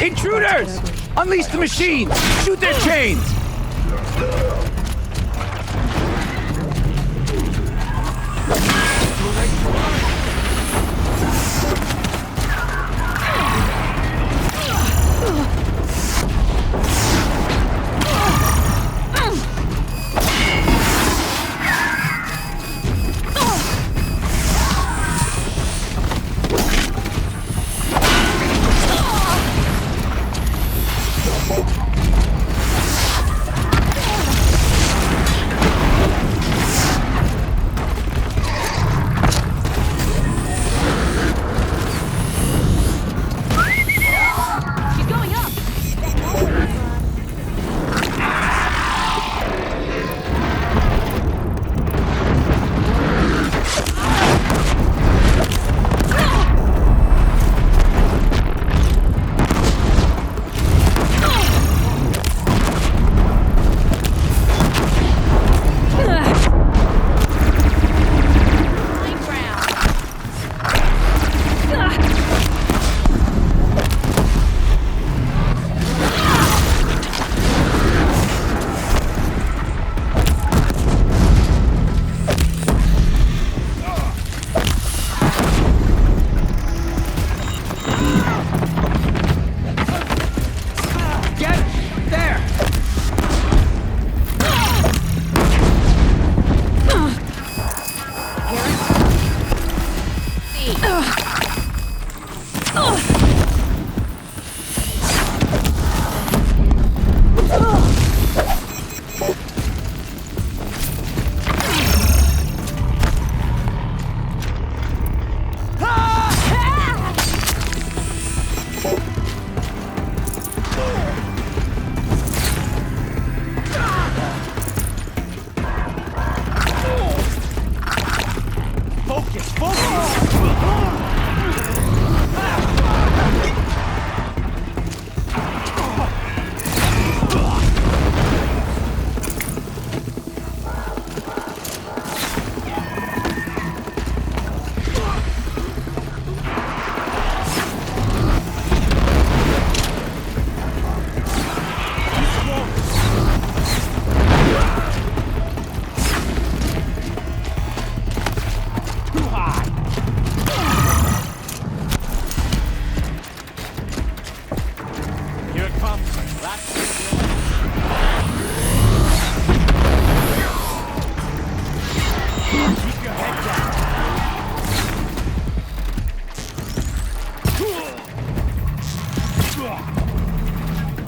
Intruders! Unleash the machines! Shoot their chains!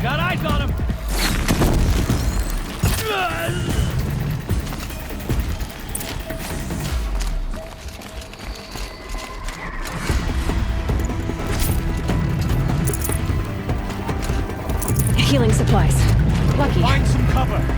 Got eyes on him! Healing supplies. Lucky. Find some cover!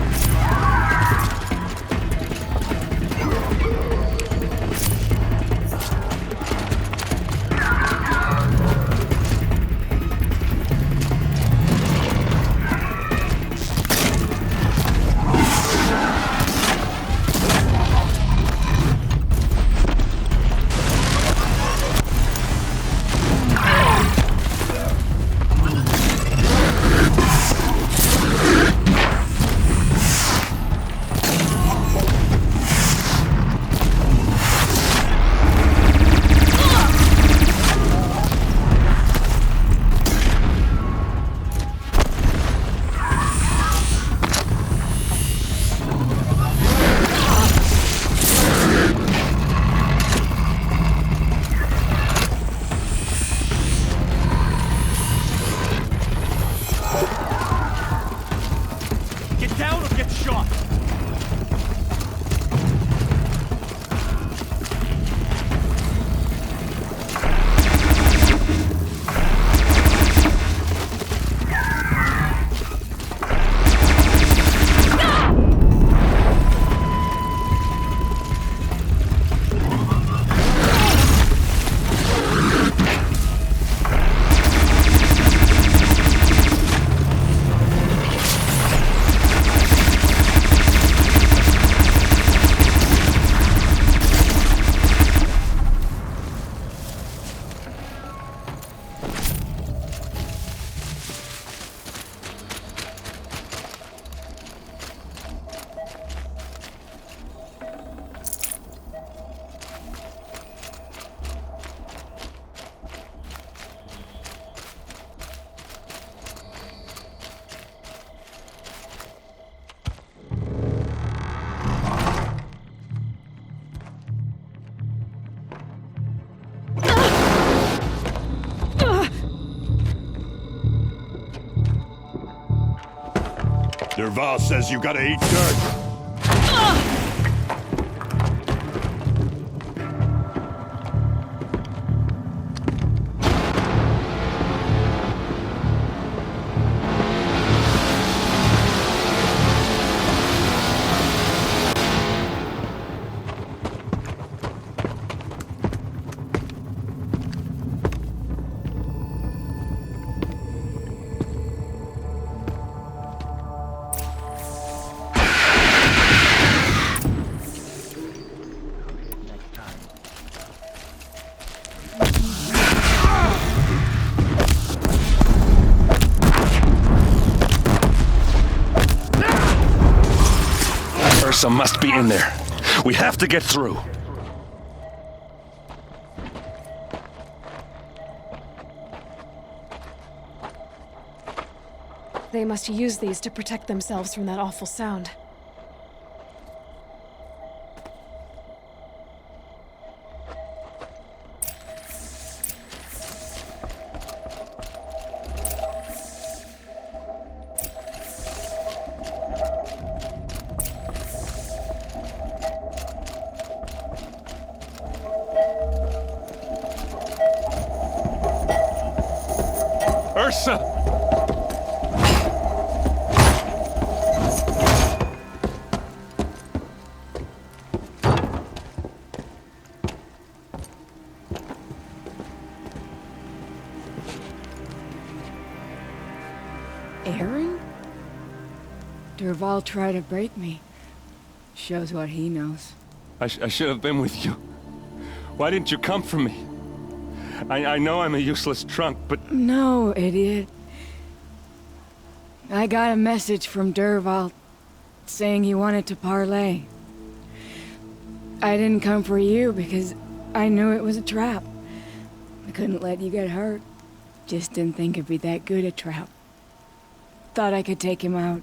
Dervahl says you gotta eat dirt. Ursa must be in there. We have to get through. They must use these to protect themselves from that awful sound. Ursa! Aaron? Dervahl tried to break me. Shows what he knows. I should have been with you. Why didn't you come for me? I know I'm a useless trunk, but... No, idiot. I got a message from Dervahl saying he wanted to parlay. I didn't come for you because I knew it was a trap. I couldn't let you get hurt. Just didn't think it'd be that good a trap. Thought I could take him out.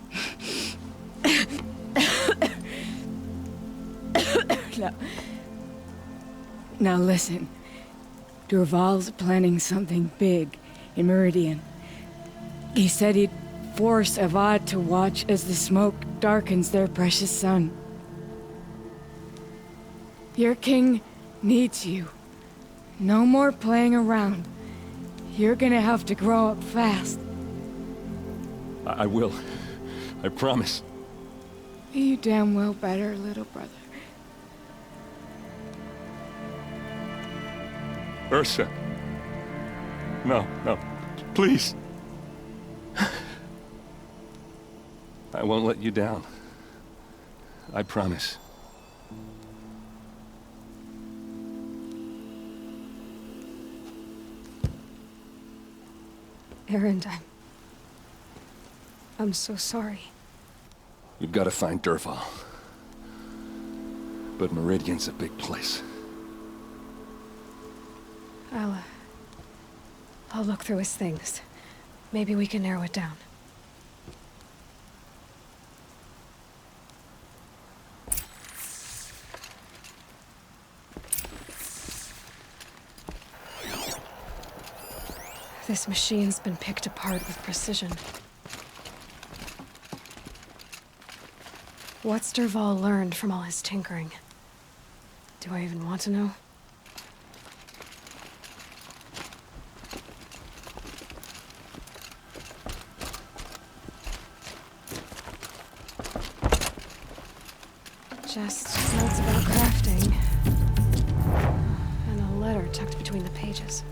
Now listen. Dervahl's planning something big in Meridian. He said he'd force Avad to watch as the smoke darkens their precious sun. Your king needs you. No more playing around. You're gonna have to grow up fast. I will. I promise. You damn well better, little brother. Ursa. No, no. Please. I won't let you down. I promise. Aaron, I'm so sorry. We've got to find Dervahl. But Meridian's a big place. I'll look through his things. Maybe we can narrow it down. This machine's been picked apart with precision. What's Dervahl learned from all his tinkering? Do I even want to know? Just notes about crafting. And a letter tucked between the pages.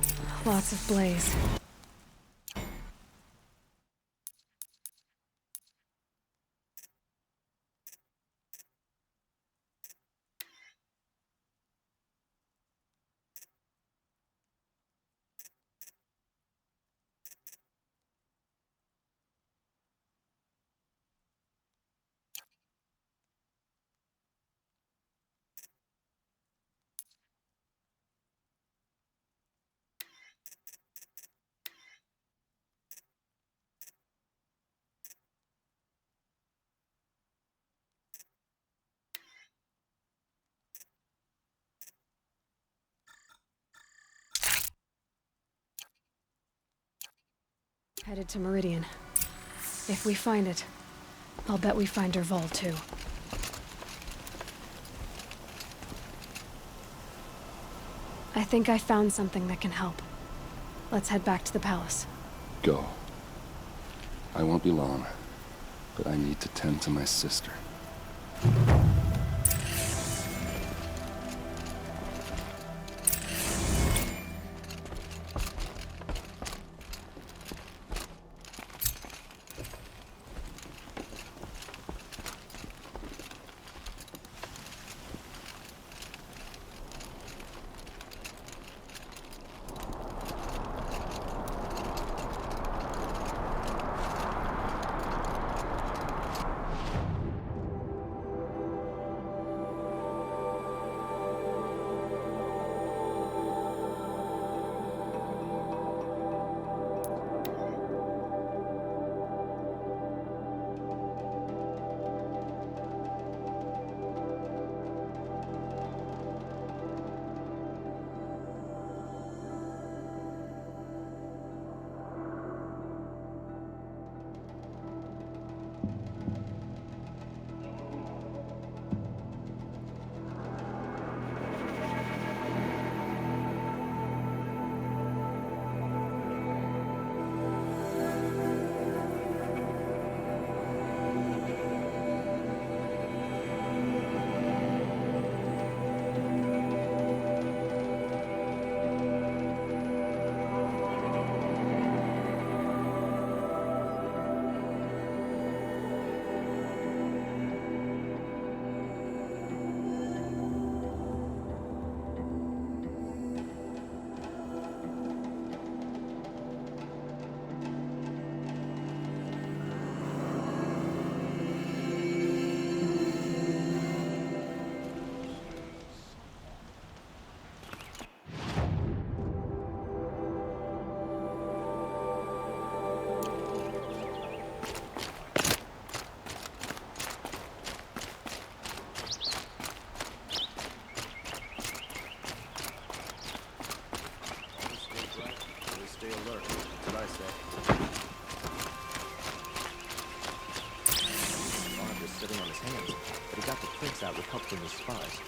Lots of blaze. Headed to Meridian. If we find it, I'll bet we find Dervahl too. I think I found something that can help. Let's head back to the palace. Go. I won't be long, but I need to tend to my sister. Stay alert. That's what I say. Bond is sitting on his hands, but he got the prince out with help from his spies.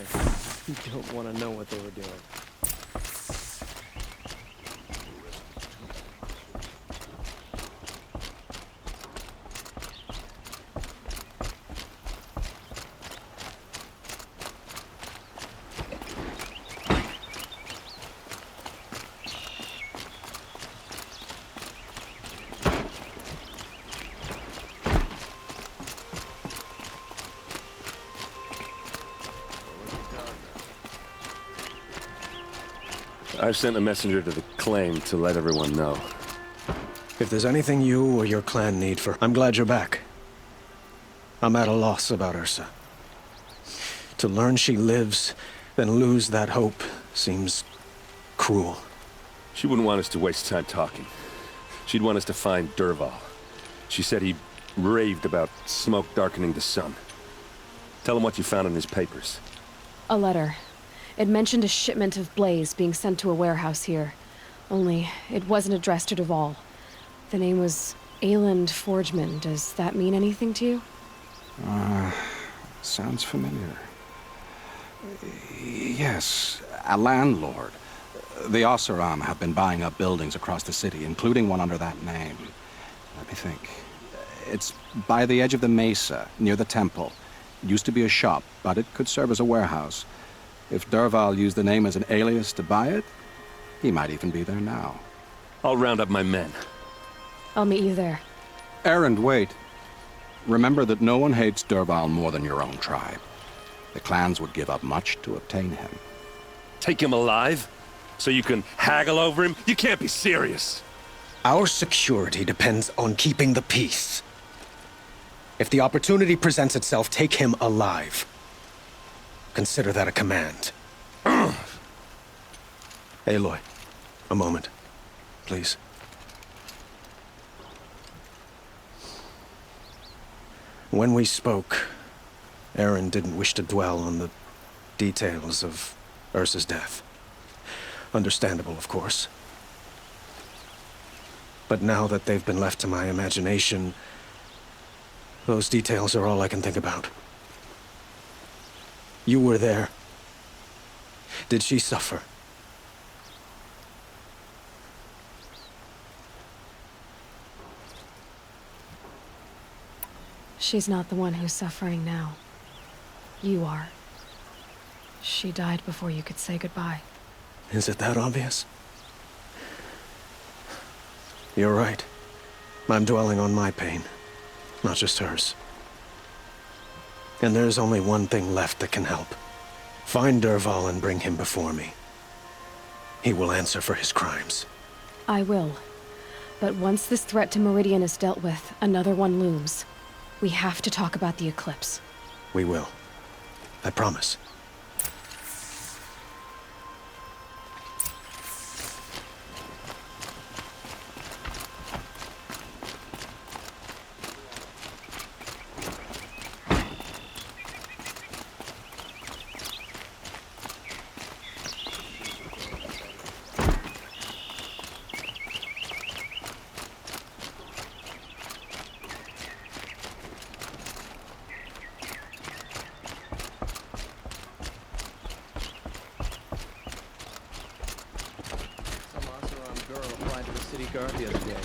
sorry. You don't want to know what they were doing. I've sent a messenger to the claim to let everyone know. If there's anything you or your clan need for, I'm glad you're back. I'm at a loss about Ursa. To learn she lives, then lose that hope, seems cruel. She wouldn't want us to waste time talking. She'd want us to find Dervahl. She said he raved about smoke darkening the sun. Tell him what you found in his papers. A letter. It mentioned a shipment of blaze being sent to a warehouse here. Only, it wasn't addressed to Dervahl. The name was Ayland Forgeman. Does that mean anything to you? Sounds familiar. Yes, a landlord. The Oseram have been buying up buildings across the city, including one under that name. Let me think. It's by the edge of the mesa, near the temple. It used to be a shop, but it could serve as a warehouse. If Dervahl used the name as an alias to buy it, he might even be there now. I'll round up my men. I'll meet you there. Erend, wait. Remember that no one hates Dervahl more than your own tribe. The clans would give up much to obtain him. Take him alive? So you can haggle over him? You can't be serious. Our security depends on keeping the peace. If the opportunity presents itself, take him alive. Consider that a command. Aloy, a moment, please. When we spoke, Erend didn't wish to dwell on the details of Ursa's death. Understandable, of course. But now that they've been left to my imagination, those details are all I can think about. You were there. Did she suffer? She's not the one who's suffering now. You are. She died before you could say goodbye. Is it that obvious? You're right. I'm dwelling on my pain, not just hers. And there's only one thing left that can help. Find Dervahl and bring him before me. He will answer for his crimes. I will. But once this threat to Meridian is dealt with, another one looms. We have to talk about the eclipse. We will. I promise. Applied to the city guard the other day.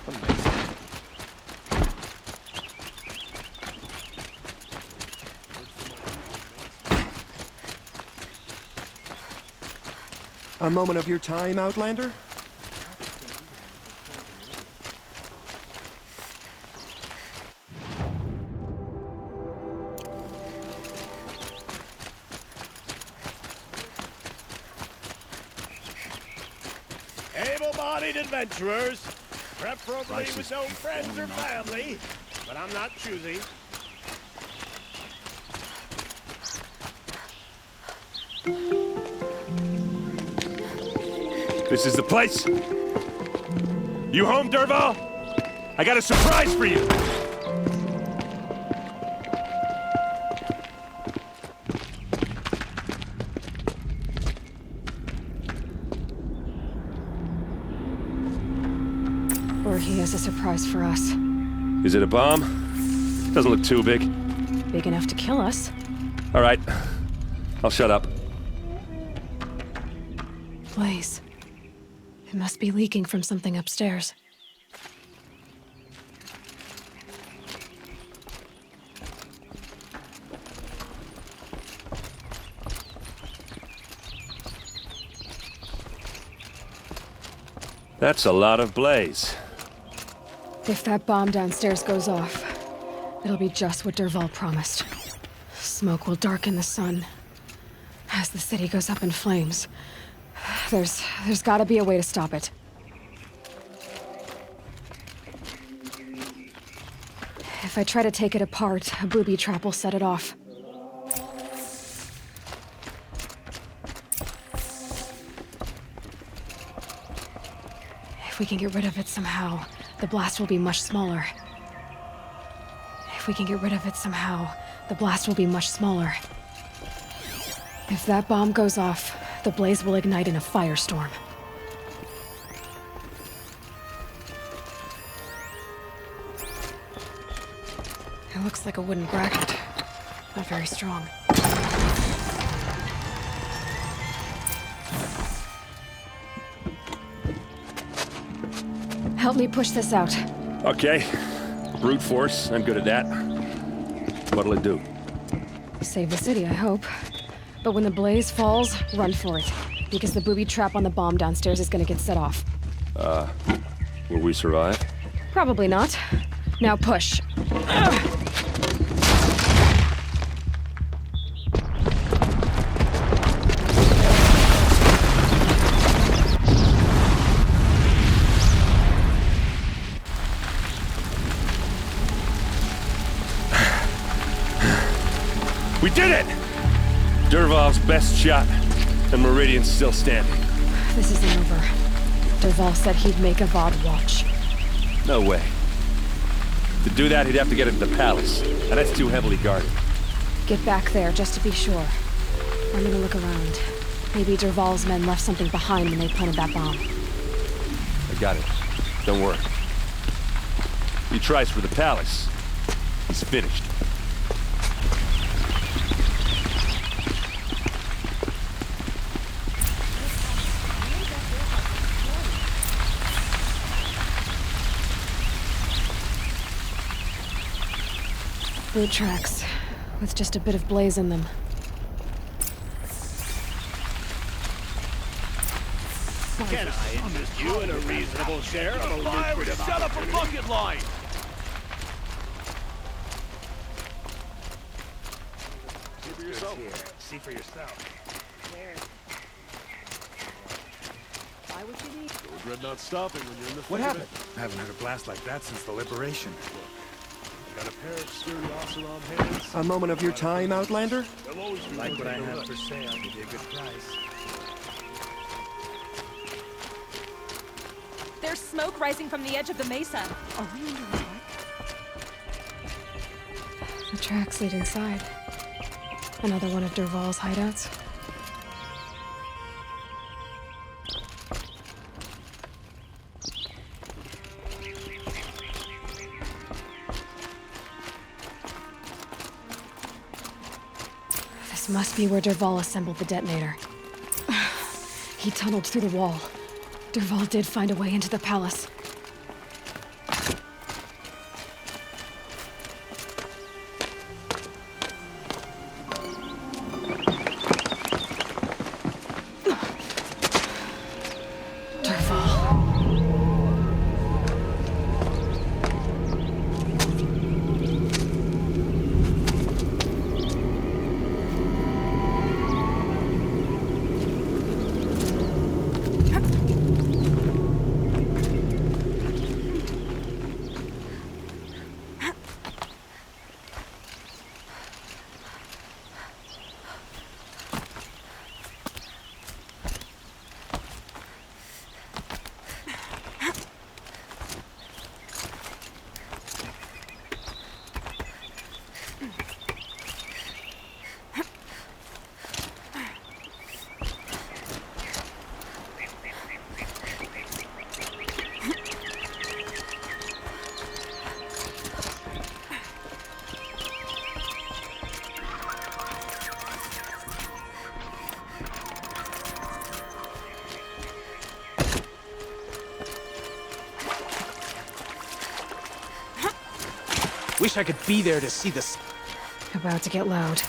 Amazing. A moment of your time, Outlander? Able-bodied adventurers, preferably with no friends or family, but I'm not choosy. This is the place. You home, Dervahl? I got a surprise for you. Or he has a surprise for us. Is it a bomb? Doesn't look too big. Big enough to kill us. All right. I'll shut up. Blaze. It must be leaking from something upstairs. That's a lot of blaze. If that bomb downstairs goes off, it'll be just what Dervahl promised. Smoke will darken the sun. As the city goes up in flames, there's gotta be a way to stop it. If I try to take it apart, a booby trap will set it off. If we can get rid of it somehow, the blast will be much smaller. If we can get rid of it somehow, the blast will be much smaller. If that bomb goes off, the blaze will ignite in a firestorm. It looks like a wooden bracket. Not very strong. Help me push this out. Okay. Brute force, I'm good at that. What'll it do? Save the city, I hope. But when the blaze falls, run for it. Because the booby trap on the bomb downstairs is gonna get set off. Will we survive? Probably not. Now push. We did it! Dervahl's best shot, and Meridian's still standing. This isn't over. Dervahl said he'd make Avad watch. No way. To do that, he'd have to get into the palace, and that's too heavily guarded. Get back there, just to be sure. I'm gonna look around. Maybe Dervahl's men left something behind when they planted that bomb. I got it. Don't worry. He tries for the palace. He's finished. Boot tracks, with just a bit of blaze in them. Can I interest you in a reasonable share of a lucrative Shut up a bucket line! See for yourself. See for yourself. Regret not stopping when you're in the What happened? I haven't had a blast like that since the liberation. Got a pair of sturdy Oseram hands. A moment of your time, Outlander? They'll always be like what I have for sale. I'll give you a good price. There's smoke rising from the edge of the mesa. Are we under attack? The tracks lead inside. Another one of Dervahl's hideouts. This must be where Dervahl assembled the detonator. He tunneled through the wall. Dervahl did find a way into the palace. Wish I could be there to see this. About to get loud.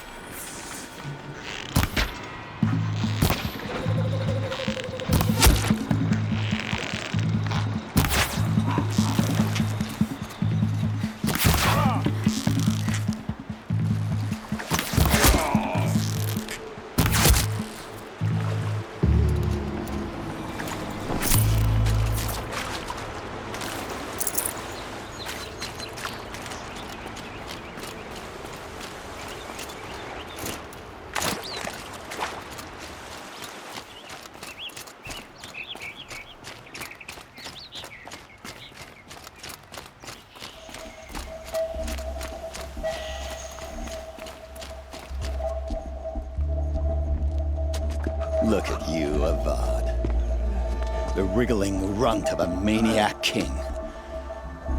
Look at you, Avad. The wriggling runt of a maniac king.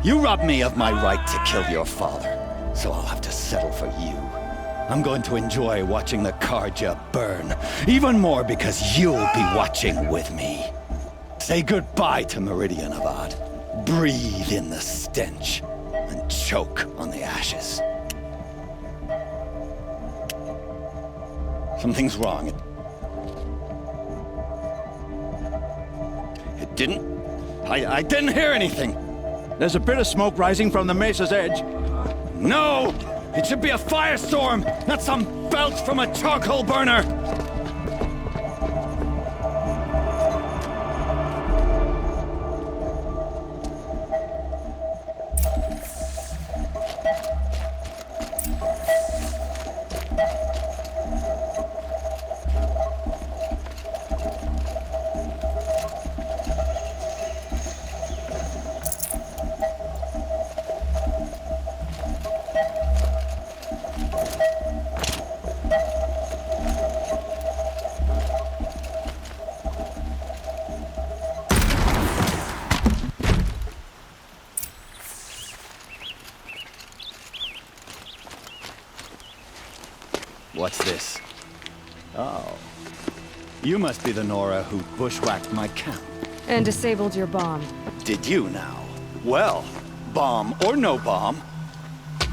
You robbed me of my right to kill your father, so I'll have to settle for you. I'm going to enjoy watching the Carja burn, even more because you'll be watching with me. Say goodbye to Meridian, Avad. Breathe in the stench, and choke on the ashes. Something's wrong. It didn't... I didn't hear anything. There's a bit of smoke rising from the mesa's edge. No! It should be a firestorm, not some belch from a charcoal burner! What's this? Oh. You must be the Nora who bushwhacked my camp. And disabled your bomb. Did you now? Well, bomb or no bomb,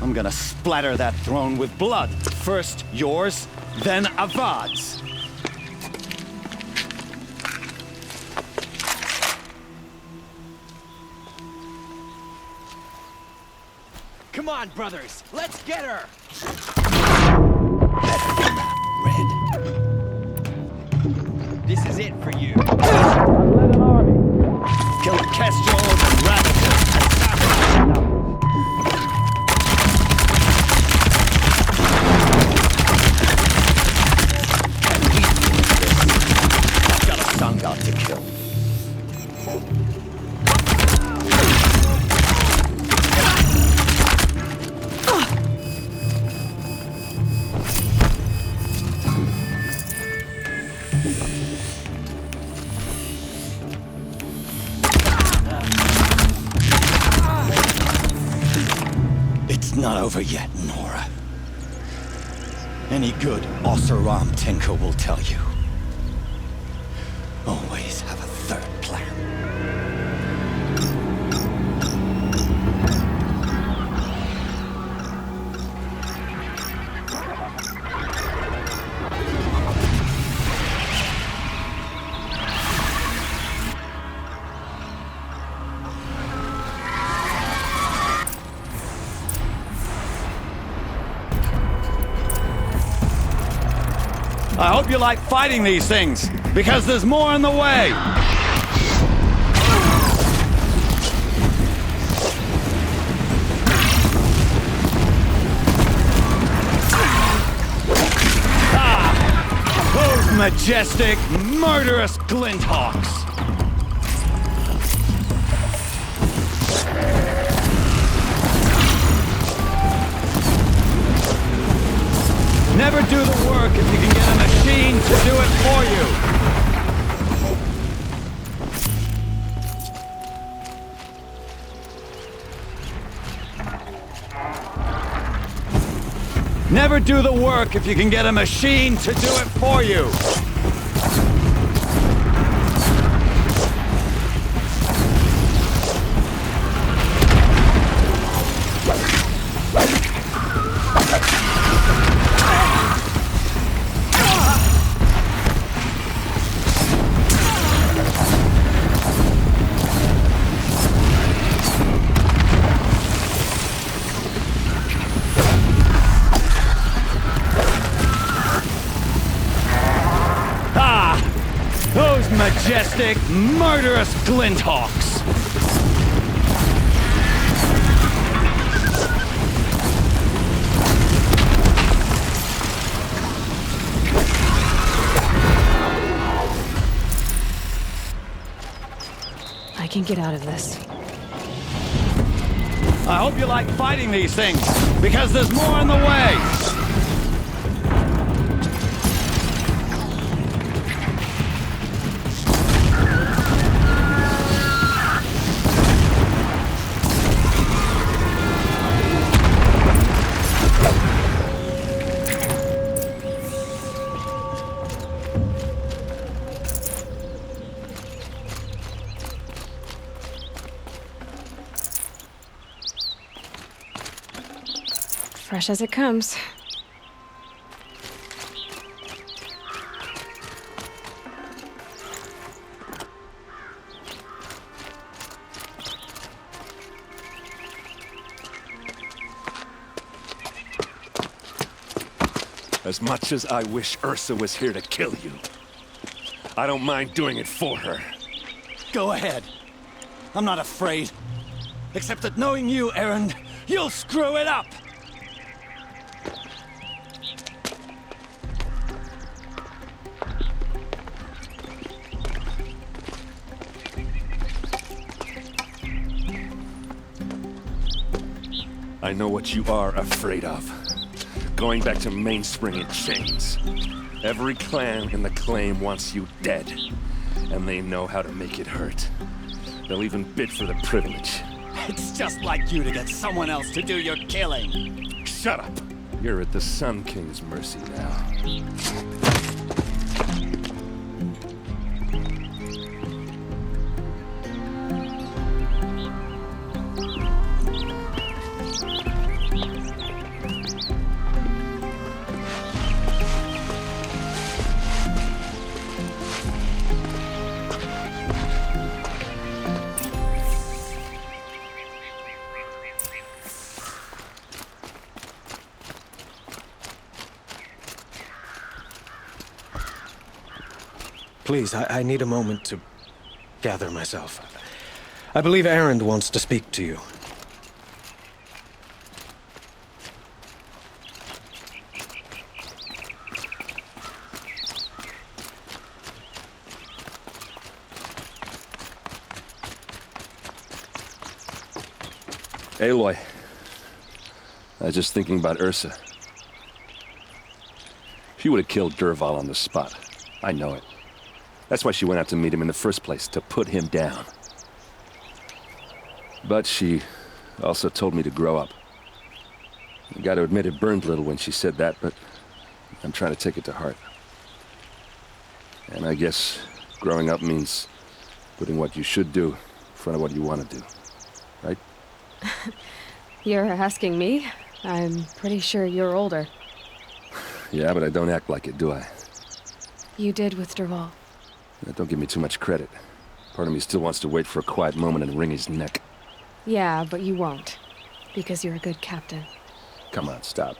I'm gonna splatter that throne with blood. First yours, then Avad's. Come on, brothers, let's get her! Red. This is it for you. Led an army. Kill the Kestrels and Ravagers and Savages. I've got a sun god to kill. It's not over yet, Nora. Any good Oseram tinker will tell you. Always have a third plan. I hope you like fighting these things, because there's more on the way! Ah! Those majestic, murderous glinthawks! Never do the work if you can get a machine to do it for you. Never do the work if you can get a machine to do it for you. majestic, murderous Glinthawks! I can get out of this. I hope you like fighting these things, because there's more in the way! Fresh as it comes. As much as I wish Ursa was here to kill you, I don't mind doing it for her. Go ahead. I'm not afraid. Except that knowing you, Erend, you'll screw it up! I know what you are afraid of. Going back to Mainspring in chains. Every clan in the claim wants you dead. And they know how to make it hurt. They'll even bid for the privilege. It's just like you to get someone else to do your killing. Shut up! You're at the Sun King's mercy now. Please, I need a moment to gather myself. I believe Erend wants to speak to you. Aloy, I was just thinking about Ursa. She would have killed Dervahl on the spot. I know it. That's why she went out to meet him in the first place, to put him down. But she also told me to grow up. I gotta admit it burned a little when she said that, but I'm trying to take it to heart. And I guess growing up means putting what you should do in front of what you want to do. Right? You're asking me? I'm pretty sure you're older. Yeah, but I don't act like it, do I? You did with Dervahl. Don't give me too much credit. Part of me still wants to wait for a quiet moment and wring his neck. Yeah, but you won't. Because you're a good captain. Come on, stop.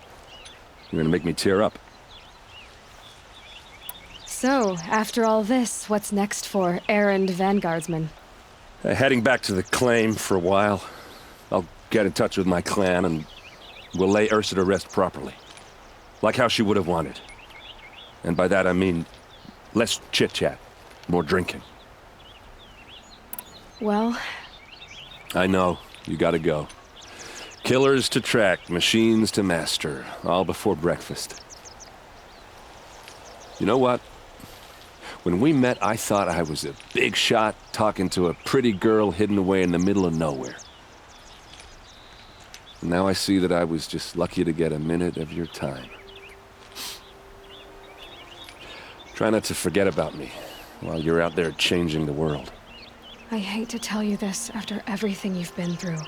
You're gonna make me tear up. So, after all this, what's next for Erend Vanguardsman? Heading back to the claim for a while. I'll get in touch with my clan and we'll lay Ursa to rest properly. Like how she would have wanted. And by that I mean less chit-chat, more drinking. Well... I know, you gotta go. Killers to track, machines to master, all before breakfast. You know what? When we met, I thought I was a big shot talking to a pretty girl hidden away in the middle of nowhere. And now I see that I was just lucky to get a minute of your time. Try not to forget about me while you're out there changing the world. I hate to tell you this after everything you've been through,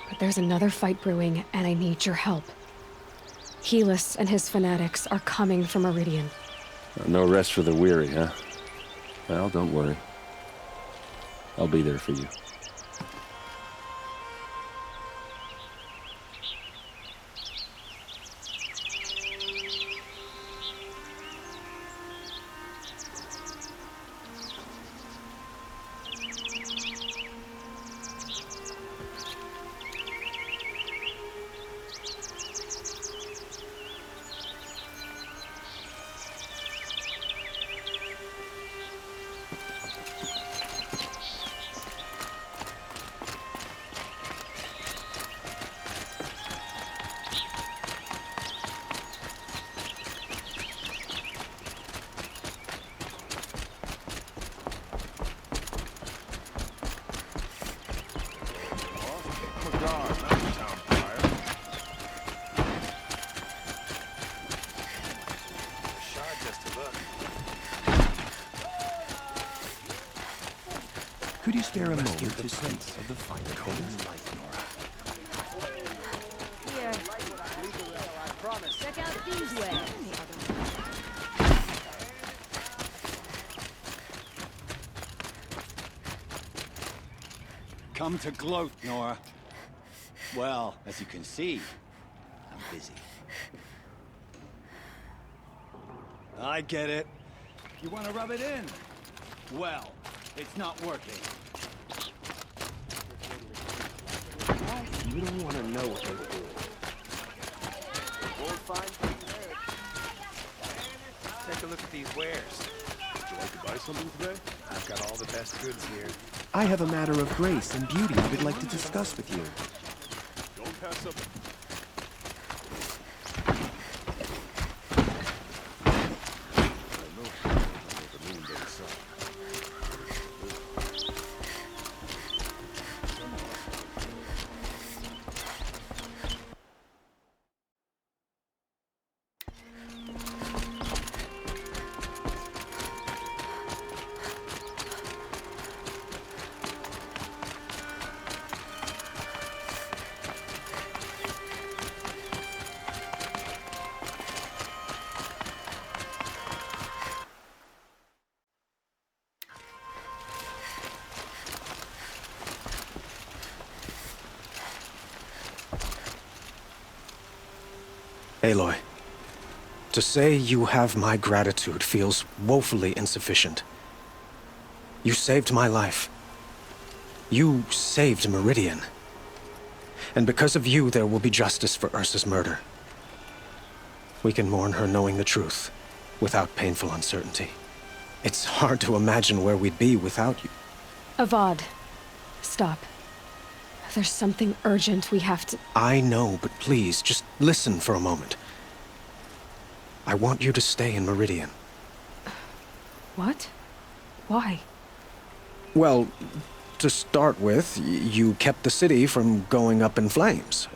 but there's another fight brewing and I need your help. Helis and his fanatics are coming from Meridian. No rest for the weary, huh? Well, don't worry. I'll be there for you. Could you spare a moment to speak of the fine cold? Here. Check out these wares. Come to gloat, Nora. Well, as you can see, I'm busy. I get it. You want to rub it in? Well, it's not working. You don't want to know what they're doing. Take a look at these wares. Would you like to buy something today? I've got all the best goods here. I have a matter of grace and beauty I would like to discuss with you. Don't pass up. Aloy, to say you have my gratitude feels woefully insufficient. You saved my life. You saved Meridian. And because of you, there will be justice for Ursa's murder. We can mourn her knowing the truth, without painful uncertainty. It's hard to imagine where we'd be without you. Avad, stop. There's something urgent we have to... I know, but please, just listen for a moment. I want you to stay in Meridian. What? Why? Well, to start with, you kept the city from going up in flames.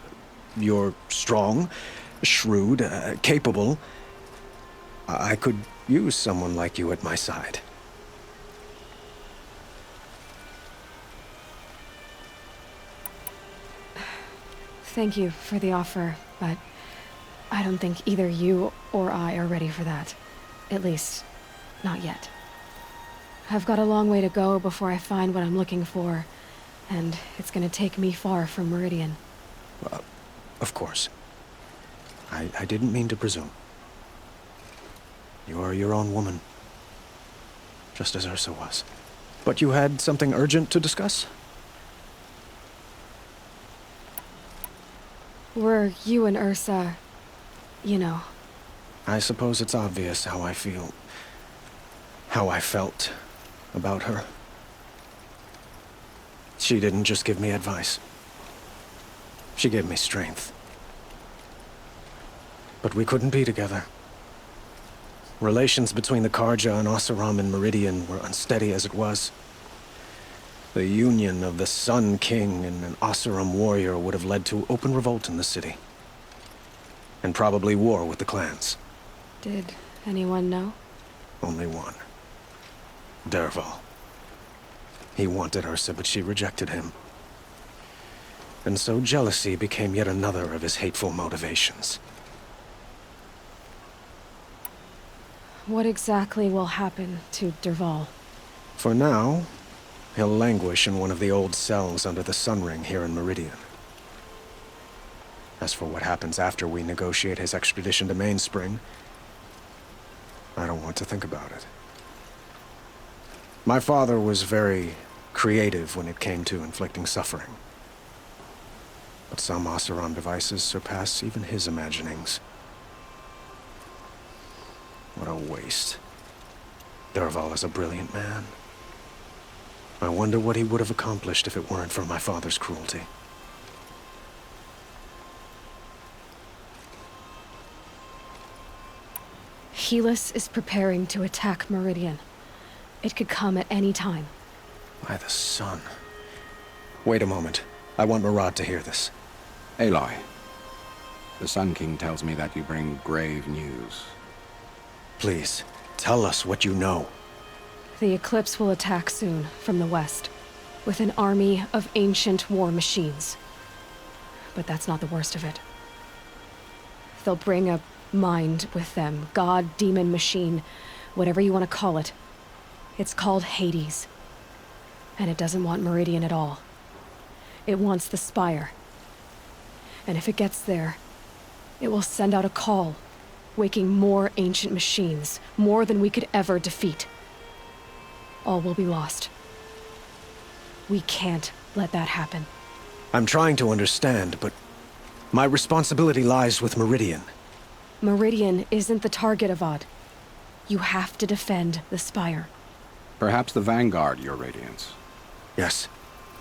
You're strong, shrewd, capable. I could use someone like you at my side. Thank you for the offer, but I don't think either you or I are ready for that. At least, not yet. I've got a long way to go before I find what I'm looking for, and it's gonna take me far from Meridian. Of course. I didn't mean to presume. You are your own woman, just as Ursa was. But you had something urgent to discuss? Were you and Ursa, you know? I suppose it's obvious how I feel. How I felt about her. She didn't just give me advice. She gave me strength. But we couldn't be together. Relations between the Carja and Oseram and Meridian were unsteady as it was. The union of the Sun King and an Oseram warrior would have led to open revolt in the city. And probably war with the clans. Did anyone know? Only one. Dervahl. He wanted Ursa, but she rejected him. And so jealousy became yet another of his hateful motivations. What exactly will happen to Dervahl? For now, he'll languish in one of the old cells under the Sun Ring here in Meridian. As for what happens after we negotiate his extradition to Mainspring, I don't want to think about it. My father was very creative when it came to inflicting suffering. But some Oseram devices surpass even his imaginings. What a waste. Dervahl is a brilliant man. I wonder what he would have accomplished if it weren't for my father's cruelty. Helis is preparing to attack Meridian. It could come at any time. By the sun. Wait a moment. I want Murad to hear this. Aloy, the Sun King tells me that you bring grave news. Please, Tell us what you know. The Eclipse will attack soon, from the west, with an army of ancient war machines. But that's not the worst of it. They'll bring a mind with them, god, demon, machine, whatever you want to call it. It's called Hades. And it doesn't want Meridian at all. It wants the Spire. And if it gets there, it will send out a call, waking more ancient machines, more than we could ever defeat. All will be lost. We can't let that happen. I'm trying to understand, but my responsibility lies with Meridian. Meridian isn't the target, Avad. You have to defend the Spire. Perhaps the Vanguard, Your Radiance. Yes.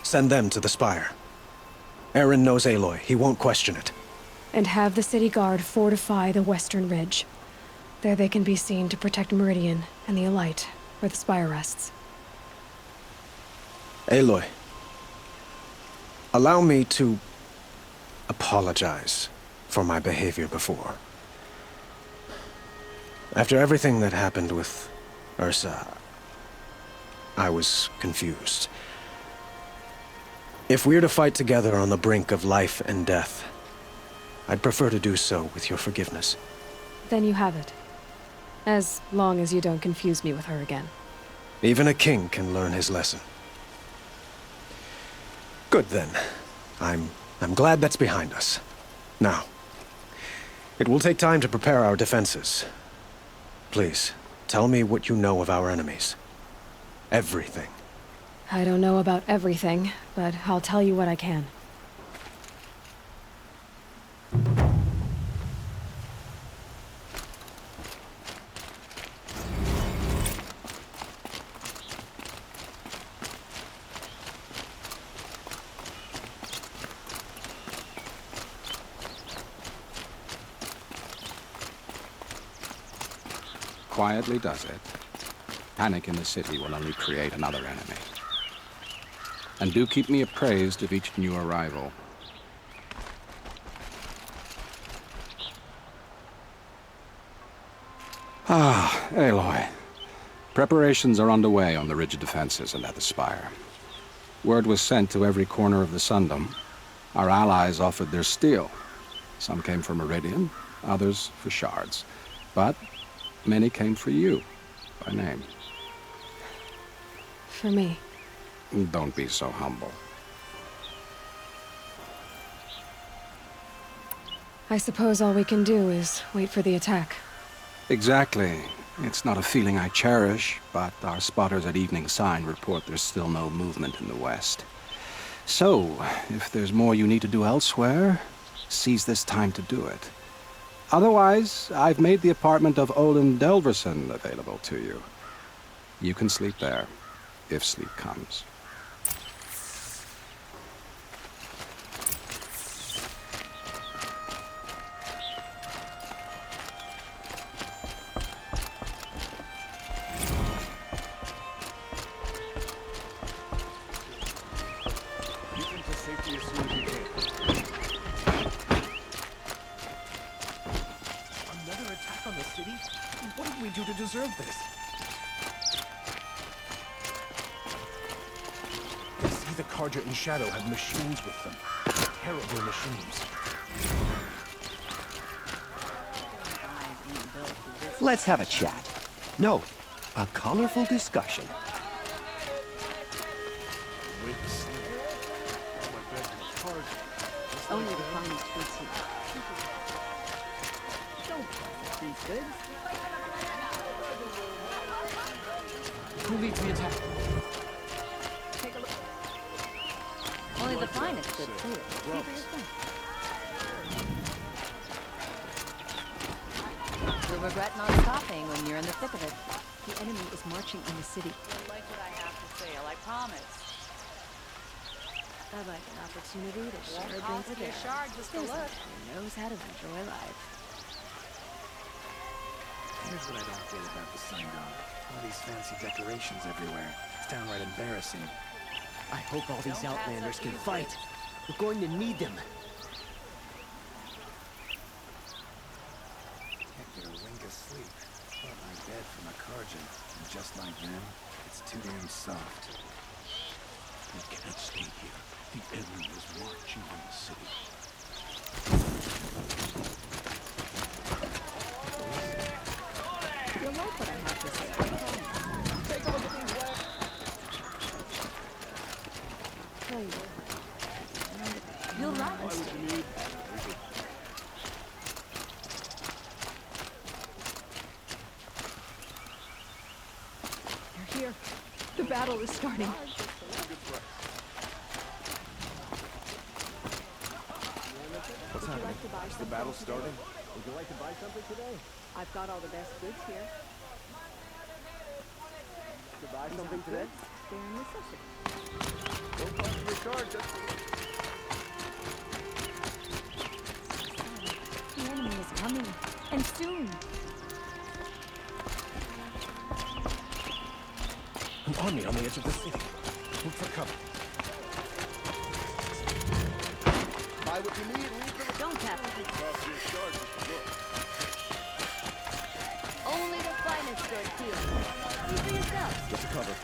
Send them to the Spire. Aaron knows Aloy. He won't question it. And have the City Guard fortify the Western Ridge. There they can be seen to protect Meridian and the Elite, where the Spire rests. Aloy, allow me to apologize for my behavior before. After everything that happened with Ursa, I was confused. If we're to fight together on the brink of life and death, I'd prefer to do so with your forgiveness. Then you have it. As long as you don't confuse me with her again. Even a king can learn his lesson. Good then. I'm glad that's behind us. Now, it will take time to prepare our defenses. Please, tell me what you know of our enemies. Everything. I don't know about everything, but I'll tell you what I can. Quietly does it. Panic in the city will only create another enemy. And do keep me appraised of each new arrival. Ah, Aloy. Preparations are underway on the ridge defenses and at the Spire. Word was sent to every corner of the Sundom. Our allies offered their steel. Some came for Meridian, others for shards. But many came for you, by name. For me. Don't be so humble. I suppose all we can do is wait for the attack. Exactly. It's not a feeling I cherish, but our spotters at Evening Sign report there's still no movement in the west. So, if there's more you need to do elsewhere, seize this time to do it. Otherwise, I've made the apartment of Olin Delverson available to you. You can sleep there, if sleep comes. Carja and Shadow have machines with them. Terrible machines. Let's have a chat. No, a colorful discussion. Only the finest fruits here. Don't these goods. Who leads the attack? Take a look. Only the finest goods here. See for yourself. You'll regret not stopping when you're in the thick of it. The enemy is marching in the city. I like what I have to say, I promise. I'd like an opportunity to share a drink Cost with me a Aaron. shard just to There's look. someone who knows how to enjoy life. Here's what I don't get about the Sundom. All these fancy decorations everywhere. It's downright embarrassing. I hope all these Outlanders can fight. We're going to need them. Can't get a wink of sleep. My bed from a Karjan, and just like them, it's too damn soft. We can't stay here. The enemy is marching on the city. You'll like what I have to say. Take a look at these wares. There you go. You'll like it. You're here. The battle is starting. What's happening? Is the battle starting? Would you like to buy something today? I've got all the best goods here. To buy something today? They're a necessity. Don't talk to your card, just... The enemy is coming, and soon. An army on the edge of the city. Look for cover. Buy what you need, leave for the... Don't have to. Cost you a charge, look. Only the finest goods here. See for yourself. Get the cover.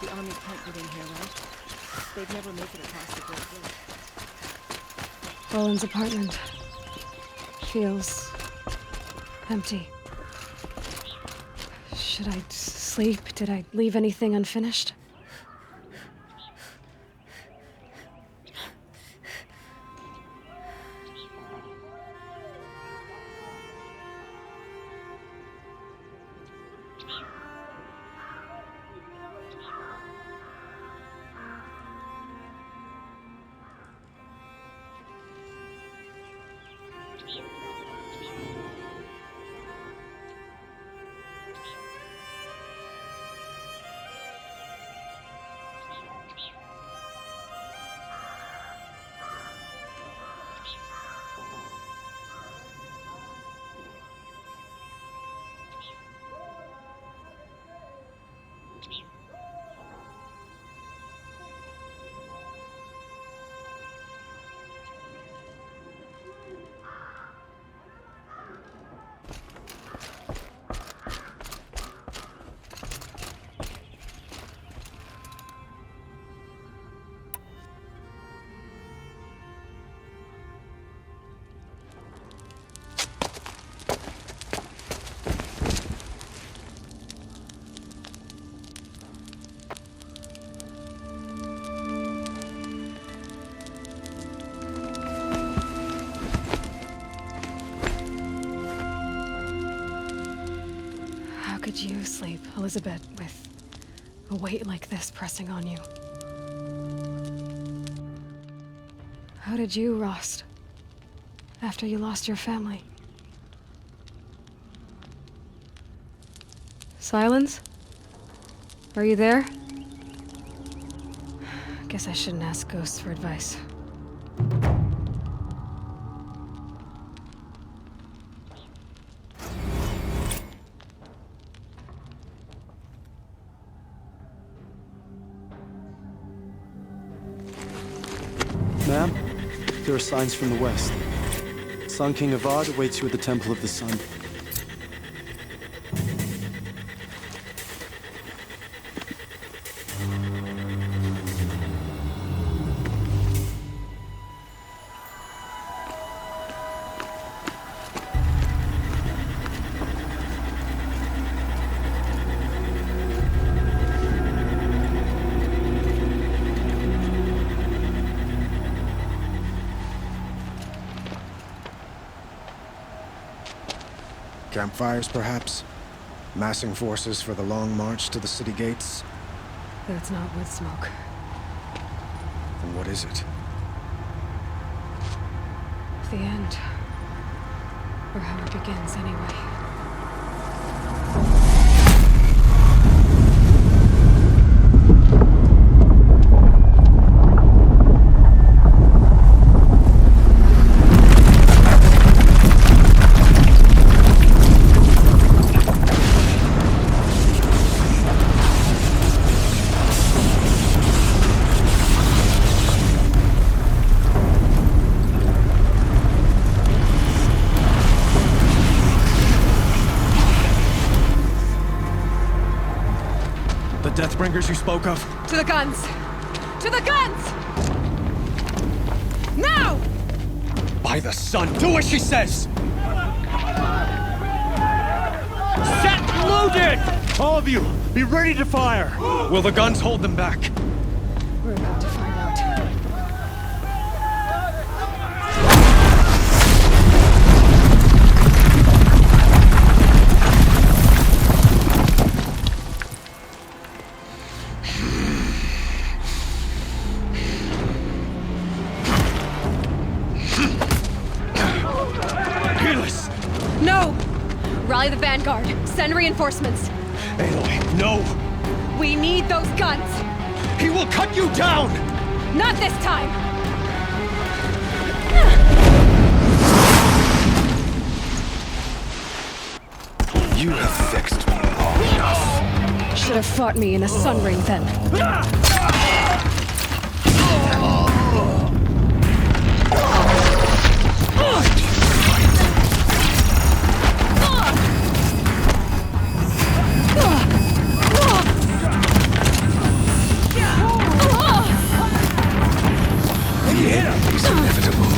The army can't get in here, right? They'd never make it across the Great Bridge. Roland's apartment feels empty. Should I sleep? Did I leave anything unfinished? How could you sleep, Elizabeth, with a weight like this pressing on you? How did you, Rost, after you lost your family? Silence? Are you there? Guess I shouldn't ask ghosts for advice. Ma'am, there are signs from the west. Sun King Avad awaits you at the Temple of the Sun. Campfires, perhaps? Massing forces for the long march to the city gates? That's not wood smoke. Then what is it? The end. Or how it begins, anyway. Deathbringers you spoke of? To the guns! To the guns! Now! By the sun, do as she says! Set loaded! All of you, be ready to fire! Will the guns hold them back? We're about to find out. Helis! No! Rally the vanguard. Send reinforcements. Aloy, no! We need those guns! He will cut you down! Not this time! You have vexed me long enough. Should have fought me in a sun ring then. The end is inevitable.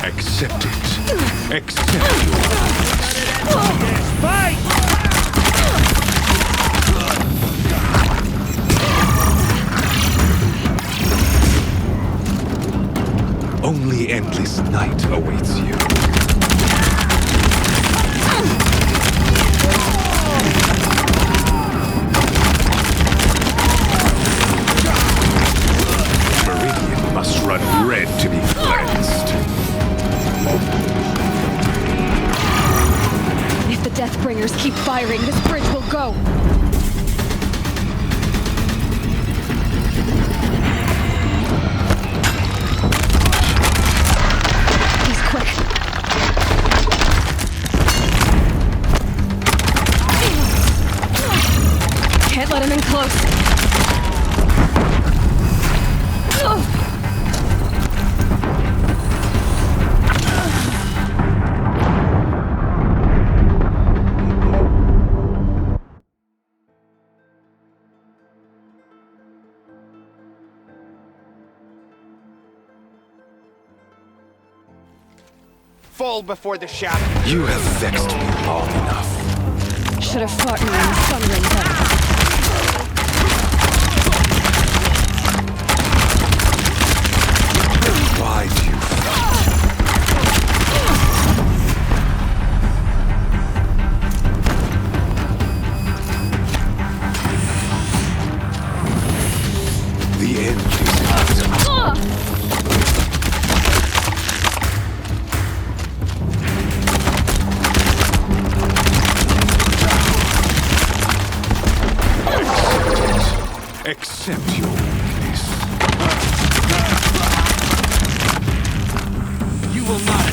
Accept it. Accept your Fight! Only endless night awaits you. Meridian must run red to be cleansed. If the Deathbringers keep firing, this bridge will go. He's quick. Can't let him in close. Fall before the shadow. You have vexed me long enough. Should have fought me in the sun ring then. Why do you fight? The end is inevitable. Accept your weakness. You will not.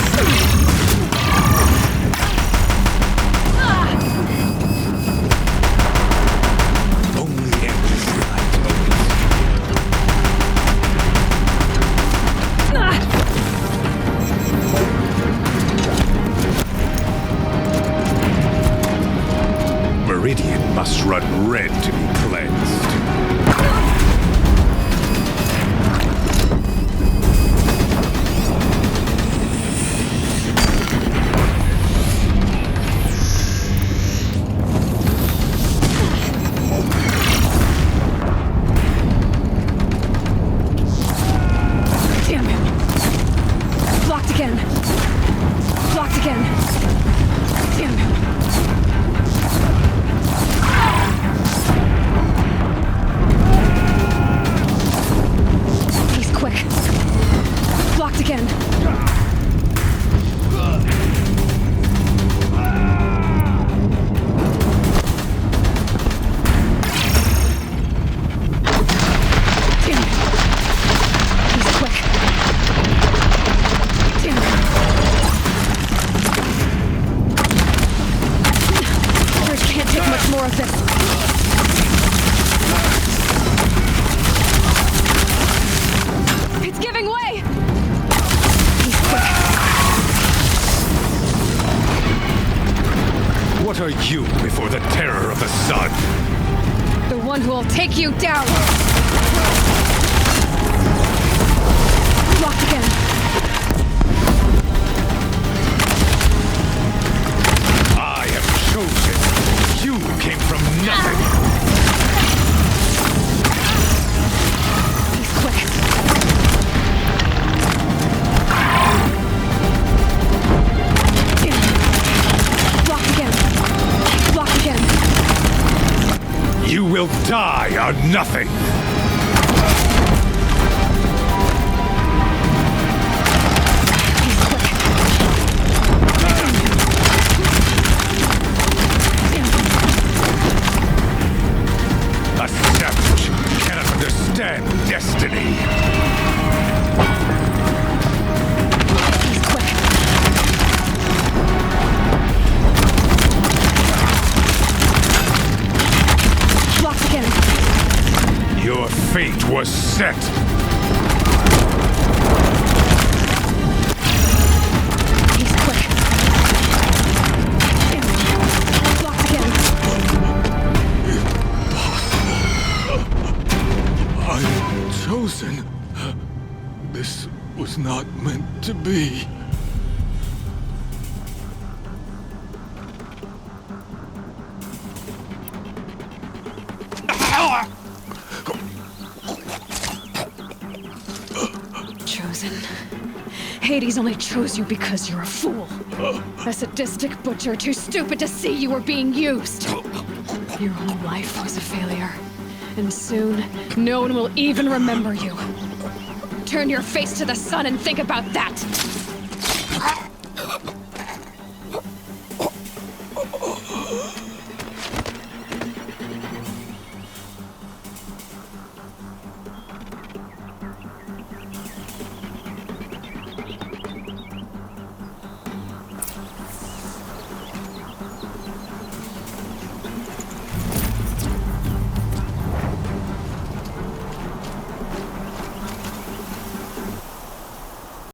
Only endless night awaits you. Meridian must run red to be cleansed. Damn it. Blocked again. Blocked again. Damn it. He's quick. Blocked again. Damn it. He's quick. Damn it. Bridge can't take much more of this. It's giving way! What are you before the terror of the sun? The one who will take you down! Locked again. I am chosen. You came from nothing. He's quick. Locked again. Locked again. You will die on nothing. A savage cannot understand destiny. He's quick. Locked again. Your fate was set. He's quick. Locked again. I am chosen. This was not meant to be. Chosen. Hades only chose you because you're a fool. A sadistic butcher too stupid to see you were being used. Your whole life was a failure. And soon, no one will even remember you. Turn your face to the sun and think about that!